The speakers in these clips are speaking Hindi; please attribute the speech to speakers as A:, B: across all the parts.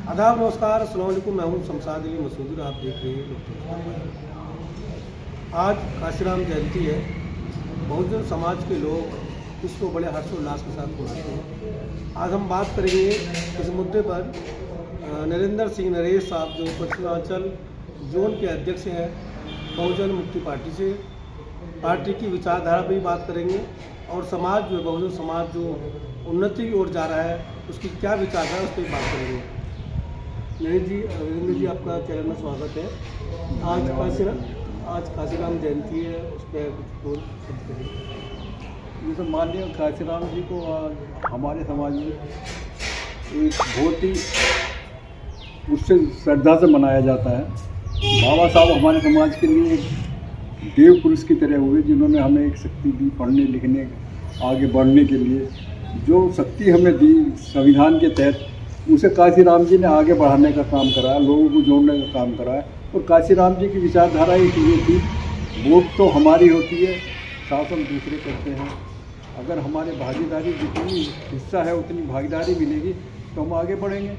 A: आदाब, नमस्कार, अस्सलाम वालेकुम। मैं हूं शमशाद अली मसूद। आप देख रहे हैं लोग। आज काशीराम जयंती है। बहुजन समाज के लोग इसको बड़े हर्षोल्लास के साथ मनाते हैं। आज हम बात करेंगे इस मुद्दे पर नरेंद्र सिंह नरेश साहब, जो पश्चिमांचल जोन के अध्यक्ष हैं बहुजन मुक्ति पार्टी से। पार्टी की विचारधारा पर भी बात करेंगे और समाज जो बहुजन समाज जो उन्नति की ओर जा रहा है उसकी क्या विचारधारा, उस पर बात करेंगे। नरेश जी, रविंद्र जी, आपका चैनल में स्वागत है। आज काशीराम जयंती है, उस पर कुछ बोल सकते हैं।
B: जैसे माननीय काशीराम जी को आज हमारे समाज में एक बहुत ही उससे श्रद्धा से मनाया जाता है। बाबा साहब हमारे समाज के लिए एक देव पुरुष की तरह हुए, जिन्होंने हमें एक शक्ति दी पढ़ने लिखने आगे बढ़ने के लिए। जो शक्ति हमें दी संविधान के तहत, उसे काशीराम जी ने आगे बढ़ाने का काम करा है, लोगों को जोड़ने का काम करा है। और काशीराम जी की विचारधारा एक ये थी, वोट तो हमारी होती है, शासन दूसरे करते हैं। अगर हमारे भागीदारी जितनी हिस्सा है उतनी भागीदारी मिलेगी तो हम आगे बढ़ेंगे।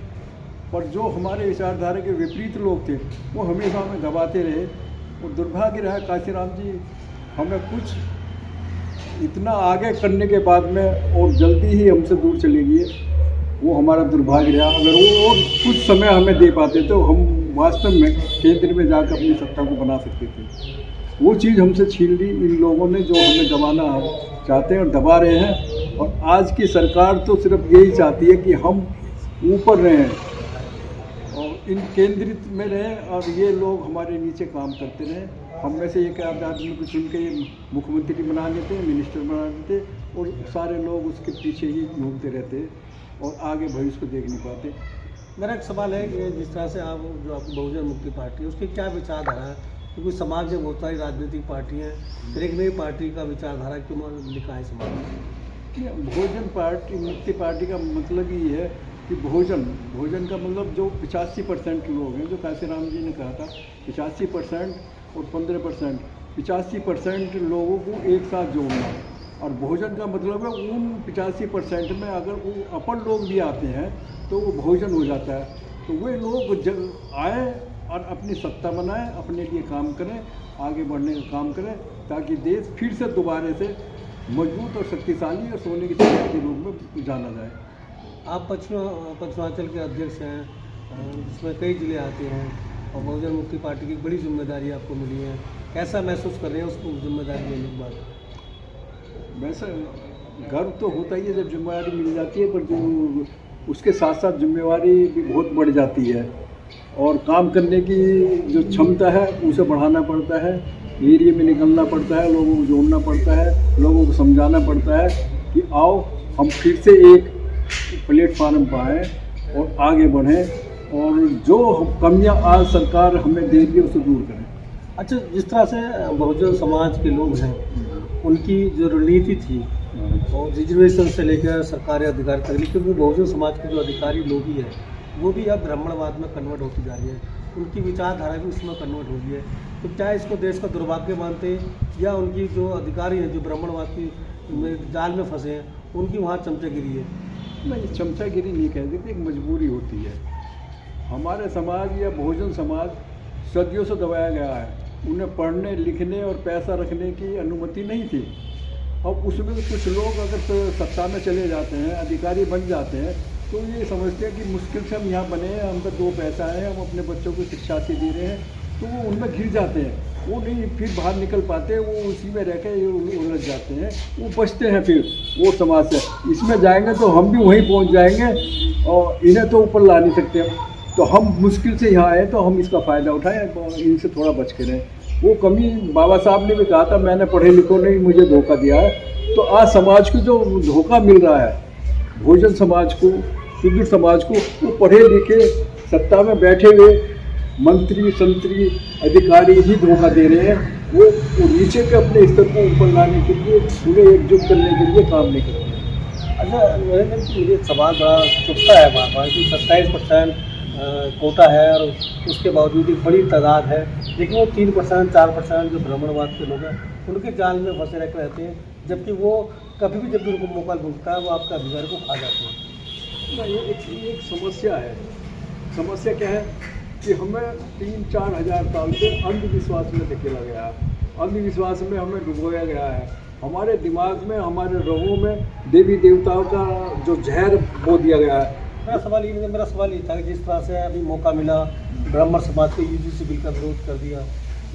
B: पर जो हमारे विचारधारा के विपरीत लोग थे वो हमेशा हमें दबाते रहे। और दुर्भाग्य रहा, काशीराम जी हमें कुछ इतना आगे करने के बाद में और जल्दी ही हमसे दूर चले गए, वो हमारा दुर्भाग्य रहा। अगर वो और कुछ समय हमें दे पाते तो हम वास्तव में केंद्र में जाकर अपनी सत्ता को बना सकते थे। वो चीज़ हमसे छीन ली इन लोगों ने, जो हमें दबाना चाहते हैं और दबा रहे हैं। और आज की सरकार तो सिर्फ यही चाहती है कि हम ऊपर रहें और इन केंद्रित में रहें और ये लोग हमारे नीचे काम करते रहें। हम में से एक आदमी को चुन के ये मुख्यमंत्री बना देते हैं, मिनिस्टर बना देते, और सारे लोग उसके पीछे ही घूमते रहते और आगे भविष्य को देख नहीं पाते।
A: मेरा एक सवाल है कि जिस तरह से आप जो आपकी बहुजन मुक्ति पार्टी है उसकी क्या विचारधारा है, क्योंकि समाज में बहुत सारी राजनीतिक पार्टी हैं, फिर एक नई पार्टी का विचारधारा क्यों लिखा है समाज में?
B: बहुजन पार्टी मुक्ति पार्टी का मतलब ये है कि भोजन का मतलब जो 85% लोग हैं, जो काशीराम जी ने कहा था 85% और 15%, 85% लोगों को एक साथ जोड़ना। और भोजन का मतलब है उन 85% में अगर वो अपन लोग भी आते हैं तो वो भोजन हो जाता है। तो वे लोग आए और अपनी सत्ता बनाएं, अपने लिए काम करें, आगे बढ़ने का काम करें, ताकि देश फिर से दोबारा से मजबूत और शक्तिशाली और सोने की चिड़िया के रूप में जाना जाए।
A: आप पश्चिमांचल के अध्यक्ष हैं, जिसमें कई जिले आते हैं और बहुजन मुक्ति पार्टी की बड़ी जिम्मेदारी आपको मिली है। कैसा महसूस कर रहे हैं उसको जिम्मेदारी लेने के बाद?
B: वैसे गर्व तो होता ही है जब जिम्मेदारी मिल जाती है, पर जो उसके साथ साथ जिम्मेवारी भी बहुत बढ़ जाती है। और काम करने की जो क्षमता है उसे बढ़ाना पड़ता है, एरिया में निकलना पड़ता है, लोगों को जोड़ना पड़ता है, लोगों को समझाना पड़ता है कि आओ हम फिर से एक प्लेटफार्म पर आएँ और आगे बढ़ें और जो कमियां आज सरकार हमें दे रही है उसे दूर करें।
A: अच्छा, जिस तरह से बहुजन समाज के लोग हैं, उनकी जो रणनीति थी और रिजर्वेशन से लेकर सरकारी अधिकार तक, लेकिन वो बहुजन समाज के जो अधिकारी लोग ही हैं वो भी अब ब्राह्मणवाद में कन्वर्ट होती जा रही है। उनकी विचारधारा भी उसमें कन्वर्ट हो रही है। तो क्या इसको देश का दुर्भाग्य मानते हैं, या उनकी जो अधिकारी हैं जो ब्राह्मणवाद की जाल में फंसे हैं उनकी वहाँ चमचागिरी है?
B: नहीं, चमचागिरी नहीं कह सकते, एक मजबूरी होती है। हमारे समाज या बहुजन समाज सदियों से दबाया गया है। उन्हें पढ़ने लिखने और पैसा रखने की अनुमति नहीं थी। अब उसमें तो कुछ लोग अगर सत्ता में चले जाते हैं, अधिकारी बन जाते हैं, तो ये समझते हैं कि मुश्किल से हम यहाँ बने हैं, हम पर 2 पैसा है, हम अपने बच्चों को शिक्षा से दे रहे हैं, तो वो उनमें घिर जाते हैं। वो नहीं फिर बाहर निकल पाते, वो उसी में रह के उलझ जाते हैं, वो बचते हैं फिर वो समाज से। इसमें जाएंगे तो हम भी वहीं पहुँच जाएंगे और इन्हें तो ऊपर ला नहीं सकते। तो हम मुश्किल से यहाँ आए तो हम इसका फ़ायदा उठाएं, इनसे थोड़ा बच के रहें। वो कमी बाबा साहब ने भी कहा था, मैंने पढ़े लिखों ने मुझे धोखा दिया है। तो आज समाज को जो धोखा मिल रहा है, भोजन समाज को, सुदूर समाज को, वो पढ़े लिखे सत्ता में बैठे हुए मंत्री संतरी अधिकारी ही धोखा दे रहे हैं। वो नीचे के अपने स्तर को ऊपर लाने के लिए, उन्हें एकजुट करने के लिए काम नहीं करते।
A: अच्छा, मुझे सवाल बड़ा चुभता है बार बार कि 27% कोटा है और उसके बावजूद एक बड़ी तादाद है, लेकिन वो 3% 4% जो ब्राह्मणवाद के लोग हैं उनके जाल में फंसे रहते हैं, जबकि वो कभी भी जब भी उनको मौका मिलता है वो आपका अधिकार को खा जाते हैं।
B: ये एक समस्या है। समस्या क्या है कि हमें 3-4 हज़ार साल से अंधविश्वास में धकेला गया है, अंधविश्वास में हमें डुबोया गया है। हमारे दिमाग में, हमारे रगों में देवी देवताओं का जो जहर बो दिया गया है।
A: मेरा सवाल ये था कि जिस तरह से अभी मौका मिला, ब्राह्मण समाज के यूजीसी बिल का विरोध कर दिया,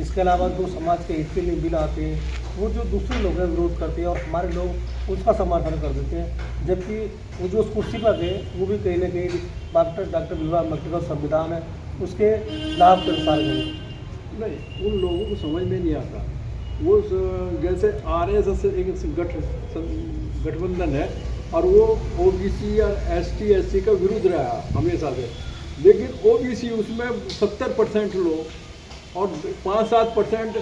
A: इसके अलावा जो समाज के हित के लिए बिल आते हैं वो जो दूसरे लोग हैं विरोध करते हैं और हमारे लोग उसका समर्थन कर देते हैं, जबकि वो जो उस कुर्सी पर गए वो भी कहीं ना कहीं डॉक्टर भीमराव अम्बेडकर का संविधान है उसके लाभ के अनुसार गए।
B: नहीं, उन लोगों को समझ में नहीं आता। वो जैसे आरएसएस एक गठबंधन है और वो ओबीसी या एसटी एससी का विरुद्ध रहा हमेशा से, लेकिन ओबीसी उसमें 70% लोग और 5-7%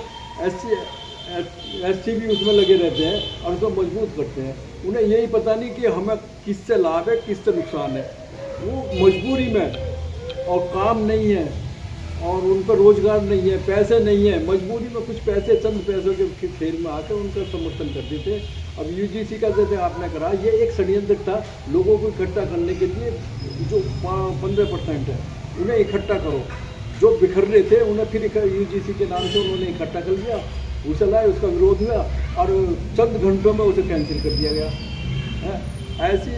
B: एसटी भी उसमें लगे रहते हैं और उसको मजबूत करते हैं। उन्हें यही पता नहीं कि हमें किससे लाभ है, किससे नुकसान है। वो मजबूरी में और काम नहीं है और उन पर रोजगार नहीं है, पैसे नहीं है, मजबूरी में कुछ पैसे, चंद पैसों के खेल में आकर उनका समर्थन करते थे। अब यूजीसी का जैसे आपने करा, ये एक षड्यंत्र था लोगों को इकट्ठा करने के लिए। जो 15% है उन्हें इकट्ठा करो, जो बिखर रहे थे उन्हें फिर यूजीसी के नाम से उन्होंने इकट्ठा कर लिया, उसे लाए, उसका विरोध हुआ और चंद घंटों में उसे कैंसिल कर दिया गया है। ऐसी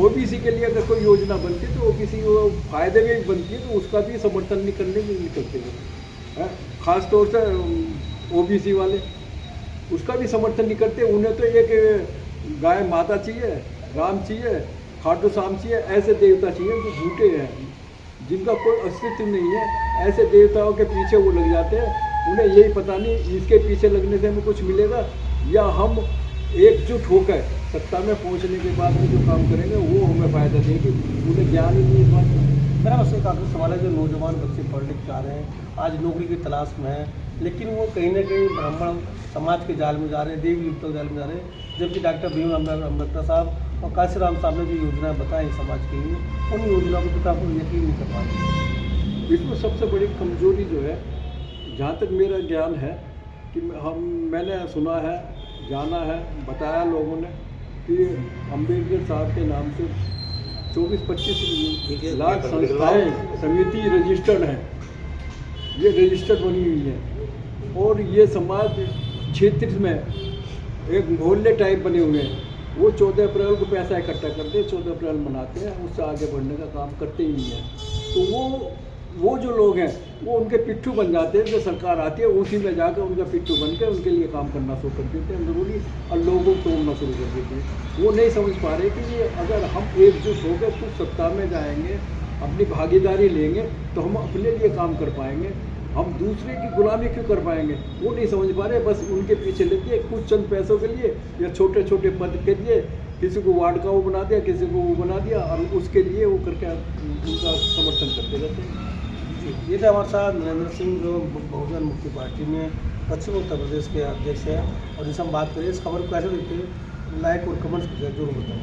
B: ओबीसी के लिए अगर कोई योजना बनती है तो ओबीसी को फायदे में भी बनती है तो उसका भी समर्थन नहीं करने में निकलते हैं। ख़ास तौर से ओबीसी वाले उसका भी समर्थन नहीं करते। उन्हें तो एक गाय माता चाहिए, राम चाहिए, खाटू श्याम चाहिए, ऐसे देवता चाहिए जो झूठे हैं, जिनका कोई अस्तित्व नहीं है। ऐसे देवताओं के पीछे वो लग जाते हैं। उन्हें यही पता नहीं इसके पीछे लगने से हमें कुछ मिलेगा या हम एकजुट होकर सत्ता में पहुंचने के बाद में जो काम करेंगे वो हमें फ़ायदा देगी। उन्हें ज्ञान ही नहीं इस बात का।
A: मेरा बस एक आखिरी सवाल है, जो नौजवान बच्चे पढ़ लिख जा रहे हैं, आज नौकरी की तलाश में हैं, लेकिन वो कहीं ना कहीं ब्राह्मण समाज के जाल में जा रहे हैं, देवी देवता के जाल में जा रहे हैं, जबकि डॉक्टर भीमराव अम्बेडकर साहब और काशीराम साहब ने जो योजनाएँ बताई समाज के लिए, उन योजनाओं को पिता को यकीन नहीं कर पा रहे।
B: इसमें सबसे बड़ी कमजोरी जो है, जहाँ तक मेरा ज्ञान है कि मैंने सुना है, जाना है, बताया लोगों ने कि अम्बेडकर साहब के नाम से 24-25 लाख संस्थाएं समिति रजिस्टर्ड हैं, ये रजिस्टर्ड बनी हुई है और ये समाज क्षेत्र में एक मोहल्ले टाइप बने हुए हैं। वो 14 अप्रैल को पैसा इकट्ठा करते हैं, 14 अप्रैल मनाते हैं, उससे आगे बढ़ने का काम करते ही नहीं हैं। तो वो जो लोग हैं वो उनके पिट्ठू बन जाते हैं। जो सरकार आती है उसी में जाकर उनका पिट्ठू बन के उनके लिए काम करना शुरू कर देते हैं अंदरूनी और लोगों को तोड़ना शुरू कर देते हैं। वो नहीं समझ पा रहे कि ये अगर हम एकजुट होकर खुद सत्ता में जाएंगे, अपनी भागीदारी लेंगे तो हम अपने लिए काम कर पाएंगे, हम दूसरे की गुलामी क्यों कर पाएंगे। वो नहीं समझ पा रहे, बस उनके पीछे लगे कुछ चंद पैसों के लिए या छोटे छोटे पद के लिए। किसी को वार्ड का वो बना दिया, किसी को वो बना दिया और उसके लिए वो करके उनका समर्थन करते रहते हैं।
A: ये थे हमारे साथ नरेंद्र सिंह, जो बहुजन मुक्ति पार्टी में पश्चिम उत्तर प्रदेश के अध्यक्ष हैं, और जिससे हम बात करें इस खबर को कैसे देखते हैं, लाइक और कमेंट्स जरूर बताएं।